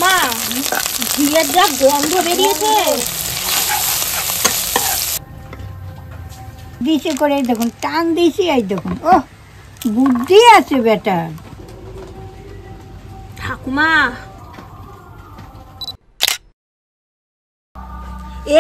মা ঘিয়ের যা গন্ধ বেরিয়েছে দিছে করে দেখুন টান দিছি এই দেখুন ও বুদ্ধি আছে বেটা ঠাকুমা।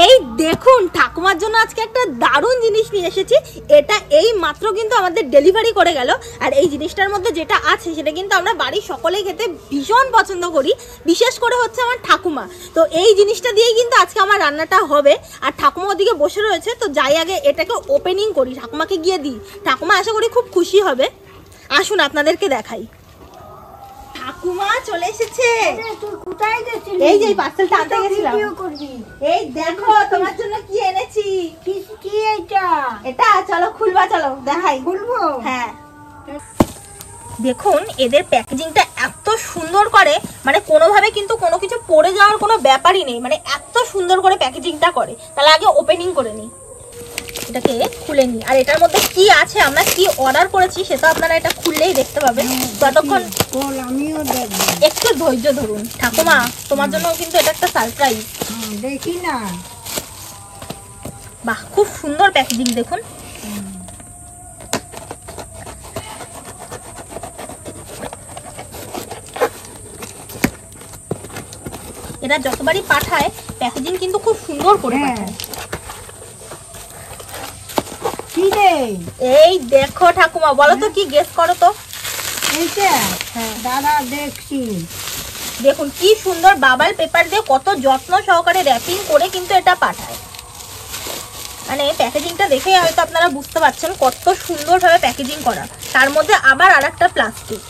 এই দেখুন ঠাকুমার জন্য আজকে একটা দারুণ জিনিস নিয়ে এসেছি। এটা এই মাত্র কিন্তু আমাদের ডেলিভারি করে গেল। আর এই জিনিসটার মধ্যে যেটা আছে সেটা কিন্তু আমরা বাড়ির সকলেই খেতে ভীষণ পছন্দ করি, বিশেষ করে হচ্ছে আমার ঠাকুমা। তো এই জিনিসটা দিয়েই কিন্তু আজকে আমার রান্নাটা হবে। আর ঠাকুমা ওদিকে বসে রয়েছে, তো যাই আগে এটাকে ওপেনিং করি, ঠাকুমাকে গিয়ে দিই। ঠাকুমা আশা করি খুব খুশি হবে। আসুন আপনাদেরকে দেখাই। ঠাকুমা চলে এসেছে। এই যে পার্সেলটা আনতে গেছিলাম। এই দেখো তোমার জন্য কি এনেছি। কি এটা? এটা চলো খুলবা, চলো দেখাই। খুলবো? হ্যাঁ দেখুন এদের প্যাকেজিংটা এত সুন্দর করে, মানে কোনোভাবে কিন্তু কোনো কিছু পড়ে যাওয়ার কোনো ব্যাপারই নেই, মানে এত সুন্দর করে প্যাকেজিংটা করে। তাহলে আগে ওপেনিং করে নিই, এটাকে খুলে নিই। আর এটার মধ্যে কি আছে, আমরা কি অর্ডার করেছি সেটা আপনারা এটা খুললেই দেখতে পাবেন। ততক্ষণ আমিও দেখব, একটু ধৈর্য ধরুন। ঠাকুমা তোমার জন্য কিন্তু এটা একটা সারপ্রাইজ। দেখি না। বাহ খুব সুন্দর প্যাকেজিং দেখুন। এরা যতবারই পাঠায় প্যাকেজিং কিন্তু খুব সুন্দর করে পাঠায়। এই দেখো ঠাকুমা, বলো তো কি গেস করো তো। এইটা? হ্যাঁ দাদা দেখছি। দেখুন কি সুন্দর বাবল পেপার দিয়ে কত যত্ন সহকারে র্যাপিং করে কিন্তু এটা পাঠায়। মানে প্যাকেজিংটা দেখে হয়তো আপনারা বুঝতে পারছেন কত সুন্দরভাবে প্যাকেজিং করা। তার মধ্যে আবার আরেকটা প্লাস্টিক।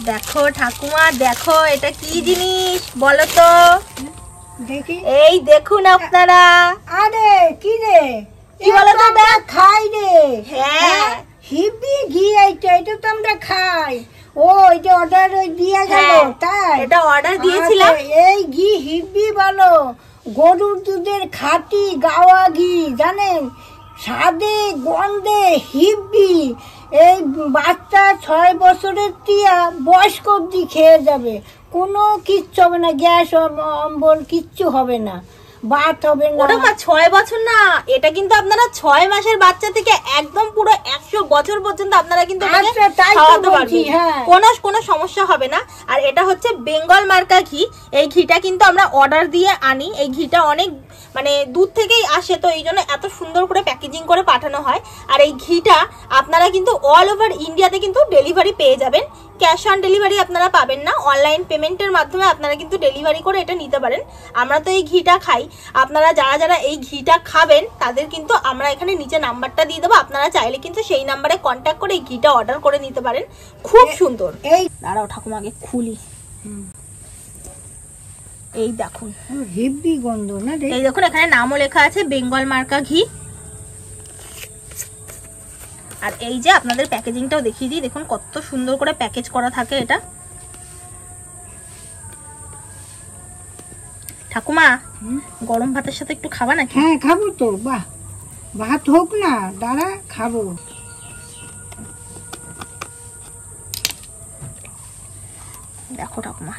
দেখো ঠাকুমা দেখো এটা কি জিনিস বলো তো। দেখি। এই দেখুন আপনারা। আরে কি রে, কি বলো তো এটা? খাই রে। হ্যাঁ হিব্বি ঘি। এটা তো আমরা খাই। ও এটা অর্ডার দিয়ে গেল? তাই এটা অর্ডার দিয়েছিলাম। এই ঘি হিব্বি বলো, গরুর দুধের খাঁটি গাওয়া ঘি, জানেন? স্বাদে গন্ধে হিব্বি। এই বাচ্চা 6 বছরের টিয়া বয়স্ক অবধি খেয়ে যাবে, কোনো কিচ্ছু হবে না, গ্যাস অম্বল কিচ্ছু হবে না, বাত হবে না। ওটা 6 বছর না, এটা কিন্তু আপনারা 6 মাসের বাচ্চা থেকে একদম পুরো 100 বছর পর্যন্ত আপনারা কিন্তু খাওয়াতে পারবেন, কোনো সমস্যা হবে না। আর এটা হচ্ছে বেঙ্গল মার্কা ঘি। এই ঘিটা কিন্তু আমরা অর্ডার দিয়ে আনি। এই ঘিটা অনেক মানে দূর থেকেই আসে, তো এই জন্য এত সুন্দর করে প্যাকেজিং করে পাঠানো হয়। আর এই ঘিটা আপনারা কিন্তু অল ওভার ইন্ডিয়াতে কিন্তু ডেলিভারি পেয়ে যাবেন। ক্যাশ অন ডেলিভারি আপনারা পাবেন না, অনলাইন পেমেন্টের মাধ্যমে আপনারা কিন্তু ডেলিভারি করে এটা নিতে পারেন। আমরা তো এই ঘিটা খাই, আপনারা যারা যারা এই ঘিটা খাবেন তাদের কিন্তু আমরা এখানে নিচে নাম্বারটা দিয়ে দেবো, আপনারা চাইলে কিন্তু সেই নাম্বারে কন্ট্যাক্ট করে এই ঘিটা অর্ডার করে নিতে পারেন। খুব সুন্দর। এই দাঁড়াও ঠাকুমাকে খুলি। এই দেখুন হেভি গন্ধ না? এই দেখুন এখানে নামও লেখা আছে বেঙ্গল মার্কা ঘি। আর এই যে আপনাদের প্যাকেজিংটাও দেখিয়ে দিই, দেখুন কত সুন্দর করে প্যাকেজ করা থাকে এটা। ঠাকুমা গরম ভাতের সাথে একটু খাবা নাকি? হ্যাঁ খাবো তো। বাহ, ভাত হোক না, দাঁড়া খাবো। দেখো ঠাকুমা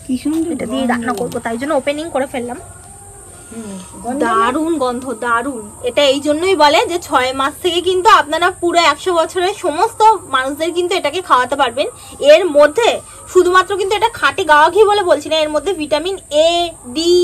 কি সুন্দর। এটা দিয়ে রান্না করবো, তাই জন্য ওপেনিং করে ফেললাম। দারুণ গন্ধ, দারুণ। এটা এই জন্যই বলে যে 6 মাস থেকে কিন্তু আপনারা পুরো 100 বছরের সমস্ত মানুষদের কিন্তু এটাকে খাওয়াতে পারবেন। এর মধ্যে শুধুমাত্র কিন্তু এটা খাঁটি গাওয়া ঘি বলে বলছি না, এর মধ্যে vitamin A, D,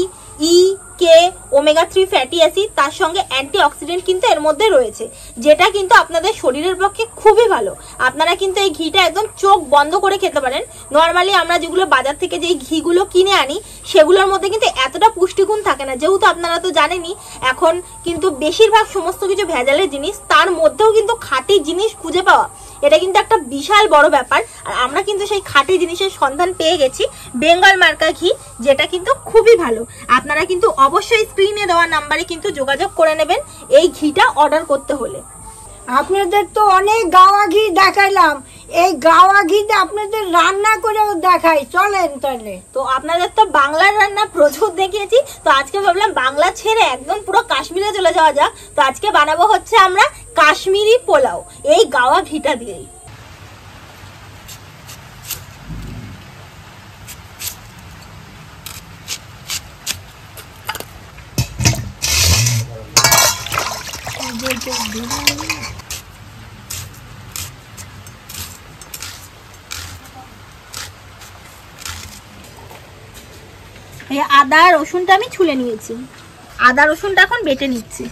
E, K, omega 3 fatty acid, তার সঙ্গে অ্যান্টিঅক্সিডেন্ট কিন্তু এর মধ্যে রয়েছে, যেটা কিন্তু আপনাদের শরীরের পক্ষে খুবই ভালো। আপনারা কিন্তু এই ঘিটা একদম চোখ বন্ধ করে খেতে পারেন। নর্মালি আমরা যেগুলো বাজার থেকে যে ঘিগুলো কিনে আনি সেগুলোর মধ্যে কিন্তু এতটা পুষ্টিগুণ থাকে না, যেহেতু আপনারা তো জানেনই এখন কিন্তু বেশিরভাগ সমস্ত কিছু ভেজালের জিনিস, তার মধ্যেও কিন্তু খাঁটি জিনিস খুঁজে পাওয়া এটা কিন্তু একটা বিশাল বড় ব্যাপার। আর আমরা কিন্তু সেই খাঁটি জিনিসের সন্ধান পেয়ে গেছি বেঙ্গল মার্কা ঘি, যেটা কিন্তু খুবই ভালো। আপনারা কিন্তু অবশ্যই স্ক্রিনে দেওয়া নাম্বারে কিন্তু যোগাযোগ করে নেবেন এই ঘিটা অর্ডার করতে হলে। আপনাদের তো অনেক গাওয়া ঘি দেখাইলাম, এই গাওয়া ঘিটা আপনাদের রান্না করেও দেখাই, চলেন তাহলে। তো আপনাদের তো বাংলার রান্না প্রচুর দেখিয়েছি, তো আজকে ভাবলাম বাংলা ছেড়ে একদম পুরো কাশ্মীরে চলে যাওয়া যাক। তো আজকে বানাবো হচ্ছে আমরা কাশ্মীরি পোলাও এই গাওয়া ঘিটা দিয়েই। এই আদা রসুনটা আমি ছুলে নিয়েছি, আদা রসুনটা এখন বেটে নিচ্ছি।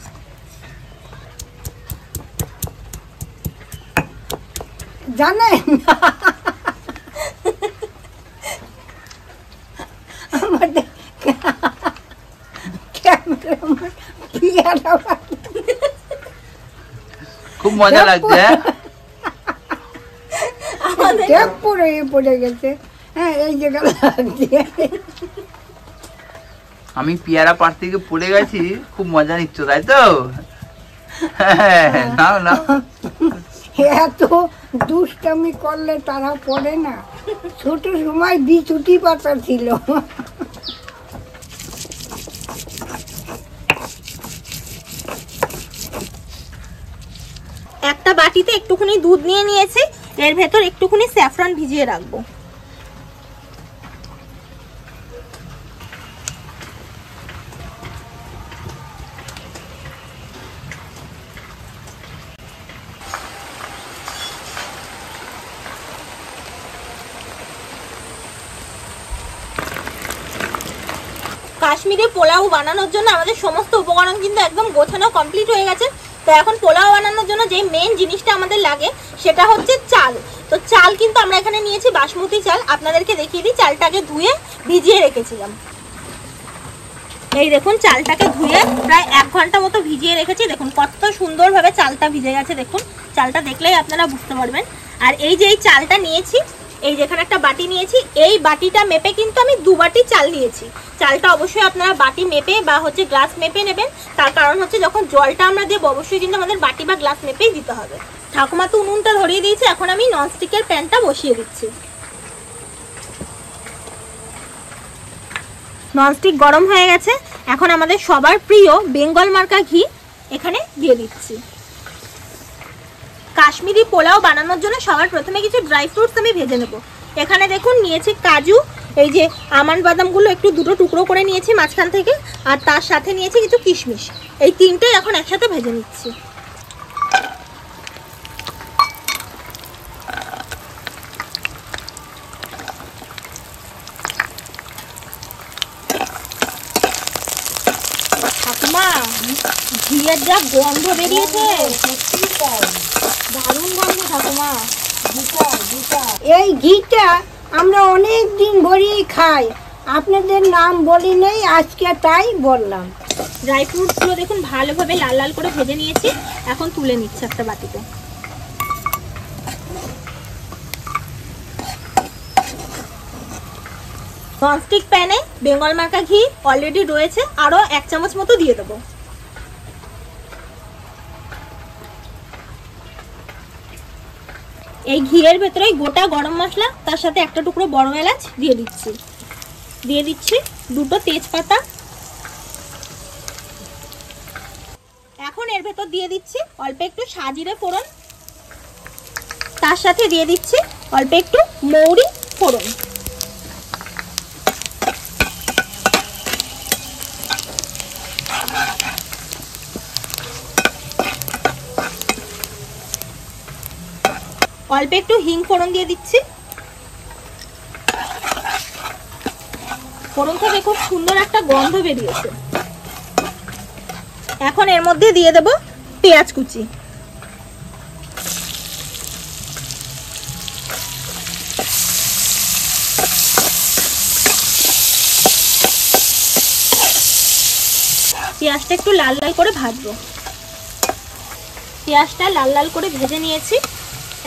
জানেন আমাদের ক্যামেরাম্যান পিয়ারা খুব মজা লাগছে, পড়ে গেছে। হ্যাঁ, এই জায়গা লাগছে। আমি পেয়ারা পাড় থেকে পড়ে গেছি, খুব মজা নিচ্ছ তাই তো? নাও নাও। এত দুষ্টামি করলে তারা পড়ে না। ছোট সময় বিছুটি পাতা ছিল। একটা বাটিতে একটুখানি দুধ নিয়ে নিয়েছি, এর ভেতর একটুখানি স্যাফরন ভিজিয়ে রাখবো। কাশ্মীরি পোলাও বানানোর জন্য আমাদের সমস্ত উপকরণ কিন্তু একদম গোছানো কমপ্লিট হয়ে গেছে। তো এখন পোলাও বানানোর জন্য যে মেন জিনিসটা আমাদের লাগে সেটা হচ্ছে চাল। তো চাল কিন্তু আমরা এখানে নিয়েছি বাসমতি চাল, আপনাদেরকে দেখিয়ে দিই। চালটাকে ধুয়ে ভিজিয়ে রেখেছিলাম, এই দেখুন চালটাকে ধুয়ে প্রায় 1 ঘন্টা মতো ভিজিয়ে রেখেছি। দেখুন কত সুন্দরভাবে চালটা ভিজে গেছে, দেখুন চালটা দেখলেই আপনারা বুঝতে পারবেন। আর এই যে এই চালটা নিয়েছি, এই যেখানে একটা বাটি নিয়েছি, এই বাটিটা মেপে কিন্তু আমি 2 বাটি চাল নিয়েছি। চালটা অবশ্যই আপনারা বাটি মেপে বা হচ্ছে গ্লাস মেপে নেবেন, তার কারণ হচ্ছে যখন জলটা আমরা দেবো অবশ্যই কিন্তু আমাদের বাটি বা গ্লাস মেপেই দিতে হবে। ঠাকুমা তো উনুনটা ধরিয়ে দিয়েছে, এখন আমি ননস্টিকের প্যানটা বসিয়ে দিচ্ছি। ননস্টিক গরম হয়ে গেছে, এখন আমাদের সবার প্রিয় বেঙ্গল মার্কা ঘি এখানে দিয়ে দিচ্ছি। কাশ্মীরি পোলাও বানানোর জন্য সবার প্রথমে কিছু ড্রাই ফ্রুটস আমি ভেজে নেব। এখানে দেখুন নিয়েছি কাজু, এই যে আমন্ড বাদামগুলো একটু দুটো টুকরো করে নিয়েছি মাঝখান থেকে, আর তার সাথে নিয়েছি কিছু কিশমিশ। এই তিনটেই এখন একসাথে ভেজে নিচ্ছি। ঠাকুমা, ঘিয়ের যা গন্ধ বেরিয়েছে, দারুণ গন্ধ ঠাকুমা। এই ঘিটা আমরা অনেক দিন ধরেই খাই, আপনাদের নাম বলি নেই, আজকে তাই বললাম। ড্রাই ফ্রুটসগুলো দেখুন ভালোভাবে লাল লাল করে ভেজে নিয়েছি, এখন তুলে নিচ্ছি একটা বাটিতে। ননস্টিক প্যানে বেঙ্গল মার্কা ঘি অলরেডি রয়েছে, আরো 1 চামচ মতো দিয়ে দেবো। এই ঘিয়ের ভেতরে গোটা গরম মশলা, তার সাথে একটা টুকরো বড় এলাচ দিয়ে দিচ্ছি। দিয়ে দিচ্ছি 2টো তেজপাতা। এখন এর ভেতর দিয়ে দিচ্ছি অল্প একটু সাজিরে ফোড়ন, তার সাথে দিয়ে দিচ্ছি অল্প একটু মৌরি ফোড়ন। অল্প একটু হিং ফোড়ন দিয়ে দিচ্ছি। ফোড়ন থেকে খুব সুন্দর একটা গন্ধ বেরিয়েছে। এখন এর মধ্যে দিয়ে দেব পেঁয়াজ কুচি। পেঁয়াজটা একটু লাল লাল করে ভাজবো। পেঁয়াজটা লাল লাল করে ভেজে নিয়েছি,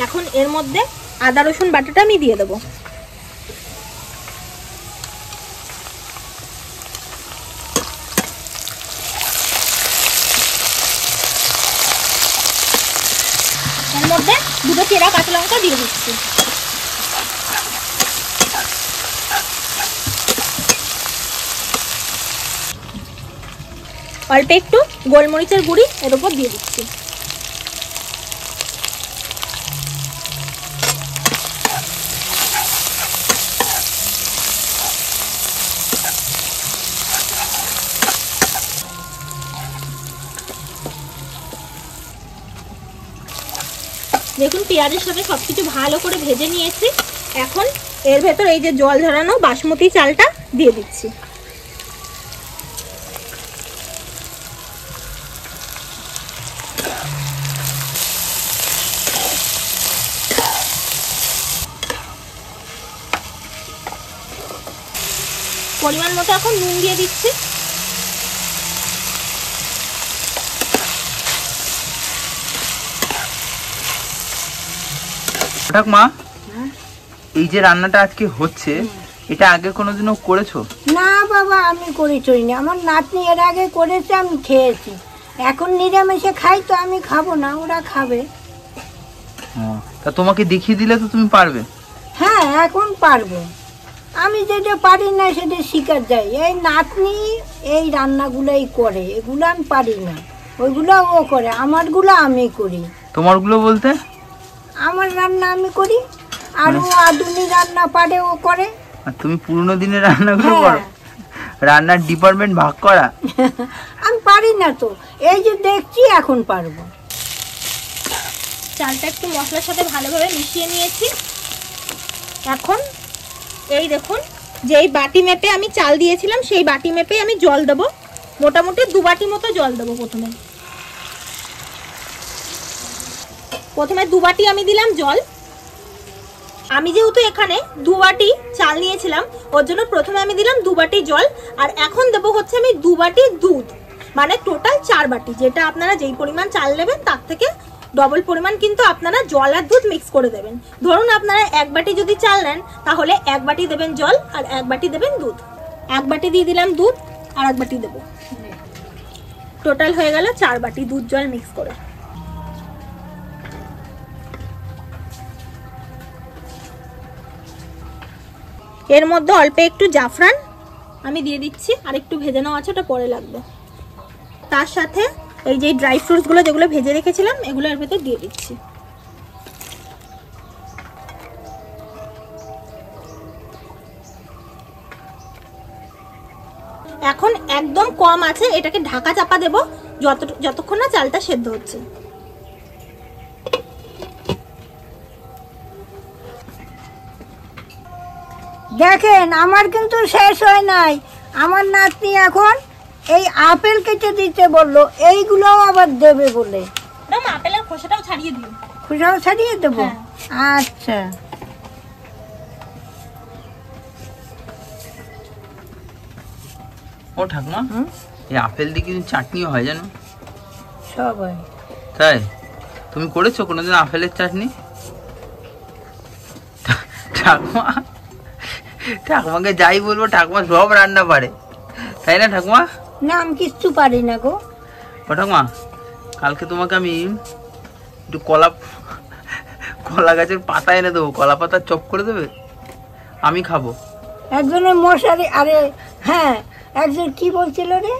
এখন এর মধ্যে আদা রসুন বাটাটা আমি দিয়ে দেবো। এর মধ্যে দুটো চেরা কাঁচা লঙ্কা দিয়ে দিচ্ছি। অল্প একটু গোলমরিচের গুঁড়ি এর উপর দিয়ে দিচ্ছি। দেখুন পেঁয়াজের সাথে সবকিছু ভালো করে ভেজে নিয়েছি। এখন এর ভেতর এই যে জল ঝরানো বাসমতি চালটা দিয়ে দিচ্ছি। পরিমাণ মতো এখন নুন দিয়ে দিচ্ছি। ঠাকুমা, এই যে রান্নাটা আজকে হচ্ছে এটা আগে কোনোদিনও করেছো? না বাবা, আমি করিনি। আমার নাতনি এর আগে করেছে, আমি খেয়েছি। এখন নিরামিষে খাই তো আমি খাবো না, ওরা খাবে। তা তোমাকে দেখিয়ে দিলে তো তুমি পারবে? হ্যাঁ, এখন পারবো। আমি যেটা পারি না সেটা শিকার যাই। এই নাতনি এই রান্নাগুলোই করে, এগুলো আমি পারি না। ওইগুলো ও করে, আমারগুলো আমি করি। তোমারগুলো বলতে? আমার রান্না আমি করি, আর ও আধুনিক রান্না পারে, ও করে। আর তুমি পুরনো দিনের রান্নাগুলো করো? রান্নার ডিপার্টমেন্ট ভাগ করা। আমি পারি না তো, এই যে দেখছি এখন পারবো। চালটা একটু মশলার সাথে ভালোভাবে মিশিয়ে নিয়েছি। এখন এই দেখুন, যেই বাটি মেপে আমি চাল দিয়েছিলাম সেই বাটি মেপে আমি জল দেবো। মোটামুটি 2 বাটি মতো জল দেবো। প্রথমে 2 বাটি আমি দিলাম জল। আমি যেহেতু এখানে 2 বাটি চাল নিয়েছিলাম, ওর জন্য প্রথমে আমি দিলাম 2 বাটি জল। আর এখন দেবো হচ্ছে আমি 2 বাটি দুধ, মানে টোটাল 4 বাটি। যেটা আপনারা যেই পরিমাণ চাল নেবেন তার থেকে ডবল পরিমাণ কিন্তু আপনারা জল আর দুধ মিক্স করে দেবেন। ধরুন আপনারা 1 বাটি যদি চাল নেন তাহলে 1 বাটি দেবেন জল আর 1 বাটি দেবেন দুধ। 1 বাটি দিয়ে দিলাম দুধ আর 1 বাটি দেবো। টোটাল হয়ে গেল 4 বাটি দুধ জল মিক্স করে। এর মধ্যে অল্প একটু জাফরান আমি দিয়ে দিচ্ছি, আর একটু ভেজে নেওয়া আছে, ওটা পরে লাগবে। তার সাথে এই যে ড্রাই ফ্রুটসগুলো যেগুলো ভেজে রেখেছিলাম এগুলো এর ভেতর দিয়ে দিচ্ছি। এখন একদম কম আছে এটাকে ঢাকা চাপা দেব যতক্ষণ না চালটা সেদ্ধ হচ্ছে। দেখেন, আমার কিন্তু শেষ হয় নাই। আমার নাতনি এখন এই আপেল কেটে দিতে বললো, এইগুলো আবার দেবে বলে। আপেলের খোসাটাও ছাড়িয়ে দিও। খোসাও ছাড়িয়ে দেবো? আচ্ছা। ও ঠাকুমা, এই আপেল দিয়ে কিন্তু চাটনিও হয় জানো? সব হয়। তাই? তুমি করেছো কোনোদিন আপেলের চাটনি? ঠাকুমা, ঠাকুমাকে যাই বলবো ঠাকুমা সব রান্না পারে, তাই না ঠাকুমা? না, আমি কিচ্ছু পারি না গো। ও ঠাকুমা, কালকে তোমাকে আমি একটু কলা গাছের পাতা এনে দেবো, কলা পাতা চপ করে দেবে, আমি খাবো। একজনের মশারি, আরে হ্যাঁ, একজন কি বলছিল রে?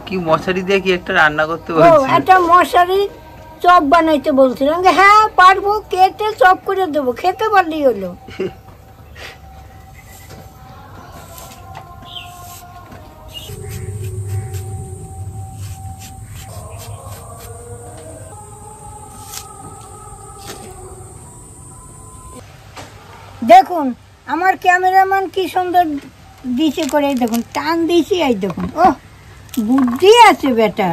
কি মশারি দিয়ে কি একটা রান্না করতে ও, বলছিল? একটা মশারি চপ বানাইতে বলছিলাম। হ্যাঁ পারবো, কেটে চপ করে দেবো, খেতে পারলেই হলো। দেখুন আমার ক্যামেরাম্যান কি সুন্দর দিছে করে, দেখুন টান দিছি, এই দেখুন। ও, বুদ্ধি আছে বেটা।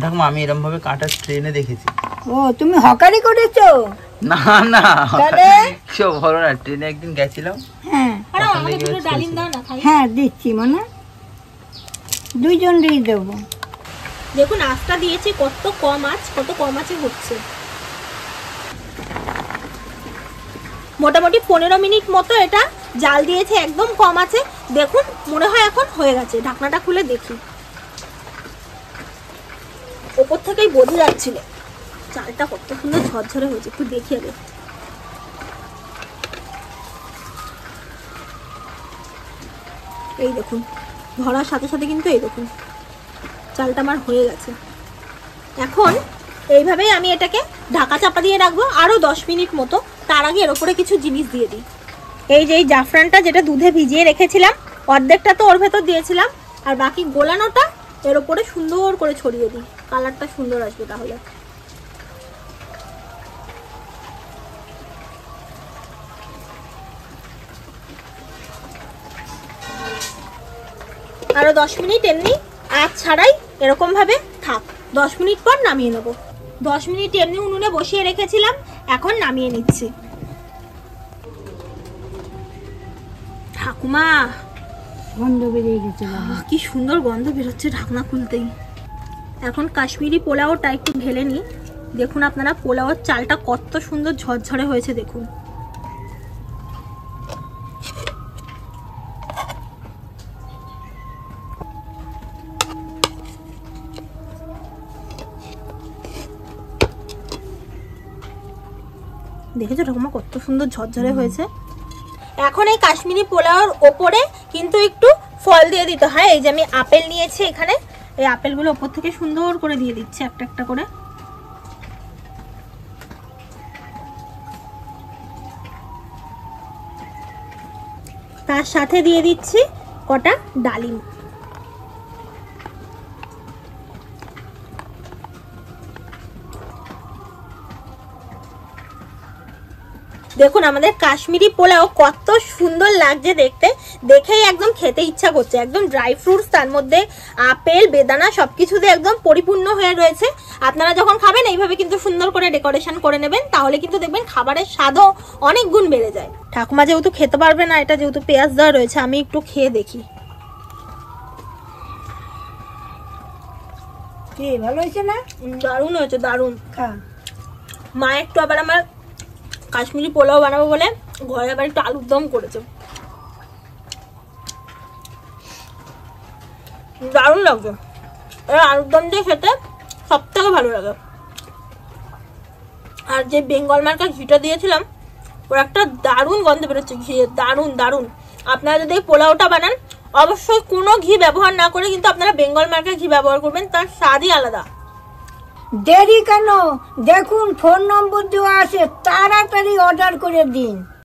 ঠাকুমা, আমি এরকম ভাবে কাটা ট্রেনে দেখেছি। ও, তুমি হকারি করেছো? না না, তাহলে সব ভালো না, ট্রেনে একদিন গেছিলাম। হ্যাঁ হ্যাঁ, দিচ্ছি মানে দুইজনেরই দেবো। দেখুন আঁচটা দিয়েছি কত কম আঁচে হচ্ছে। মোটামুটি 15 মিনিট মতো এটা জাল দিয়েছে, একদম কম আছে। দেখুন মনে হয় এখন হয়ে গেছে। ঢাকনাটা খুলে দেখি, ওপর থেকেই বোঝা যাচ্ছিল। চালটা কত সুন্দর ঝরঝরে হয়েছে, একটু দেখিয়ে দে। এই দেখুন, ধরার সাথে সাথে কিন্তু এই দেখুন চালটা আমার হয়ে গেছে। এখন এইভাবেই আমি এটাকে ঢাকা চাপা দিয়ে রাখবো আরো 10 মিনিট মতো। তার আগে এর উপরে কিছু জিনিস দিয়ে দিই। এই যে এই জাফরানটা যেটা দুধে ভিজিয়ে রেখেছিলাম, অর্ধেকটা তো ওর ভেতর দিয়েছিলাম, আর বাকি গোলানোটা এর উপরে সুন্দর করে ছড়িয়ে দিই, কালারটা সুন্দর আসবে তাহলে। আরো 10 মিনিট এমনি আঁচ ছাড়াই এরকম ভাবে থাক। 10 মিনিট পর নামিয়ে নেব। 10 মিনিট এমনি উনুনে বসিয়ে রেখেছিলাম, এখন নামিয়ে নিচ্ছি। ঠাকুমা, গন্ধ বেরিয়ে গেছে। কি সুন্দর গন্ধ বেরোচ্ছে ঢাকনা খুলতেই। এখন কাশ্মীরি পোলাওটা একটু ঢেলে নিই। দেখুন আপনারা পোলাওর চালটা কত সুন্দর ঝরঝরে হয়েছে দেখুন। দেখেছো ঠাকুমা কত সুন্দর ঝরঝরে হয়েছে। এখন এই কাশ্মীরি পোলাওর ওপরে কিন্তু একটু ফল দিয়ে দিতে হয়। এই যে আমি আপেল নিয়েছি এখানে, এই আপেলগুলো ওপর থেকে সুন্দর করে দিয়ে দিচ্ছি একটা একটা করে। তার সাথে দিয়ে দিচ্ছি কটা ডালিম। দেখুন আমাদের কাশ্মীরি পোলাও কত সুন্দর লাগছে দেখতে, দেখেই একদম খেতে ইচ্ছা করছে। একদম ড্রাই ফ্রুটস, তার মধ্যে আপেল বেদানা সবকিছু দিয়ে একদম পরিপূর্ণ হয়ে রয়েছে। আপনারা যখন খাবেন এইভাবে কিন্তু সুন্দর করে ডেকোরেশন করে নেবেন, তাহলে কিন্তু দেখবেন খাবারের স্বাদও অনেক গুণ বেড়ে যায়। ঠাকুমা যেহেতু খেতে পারবে না, এটা যেহেতু পেঁয়াজ দেওয়া রয়েছে, আমি একটু খেয়ে দেখি। কি ভালো হয়েছে না? দারুণ হয়েছে, দারুণ। খা। মা একটু আবার আমার কাশ্মীরি পোলাও বানাবো বলে ঘরে আবার একটু আলুর দম করেছে, দারুণ লাগছে। আলুর দম দিয়ে খেতে সব থেকে ভালো লাগে। আর যে বেঙ্গল মার্কা ঘিটা দিয়েছিলাম, ওর একটা দারুণ গন্ধ বেরোচ্ছে, ঘি দারুণ দারুণ। আপনারা যদি এই পোলাওটা বানান, অবশ্যই কোনো ঘি ব্যবহার না করে কিন্তু আপনারা বেঙ্গল মার্কা ঘি ব্যবহার করবেন, তার স্বাদই আলাদা। দেরি কেন? দেখুন ফোন নম্বর দেওয়া আছে, তাড়াতাড়ি অর্ডার করে দিন।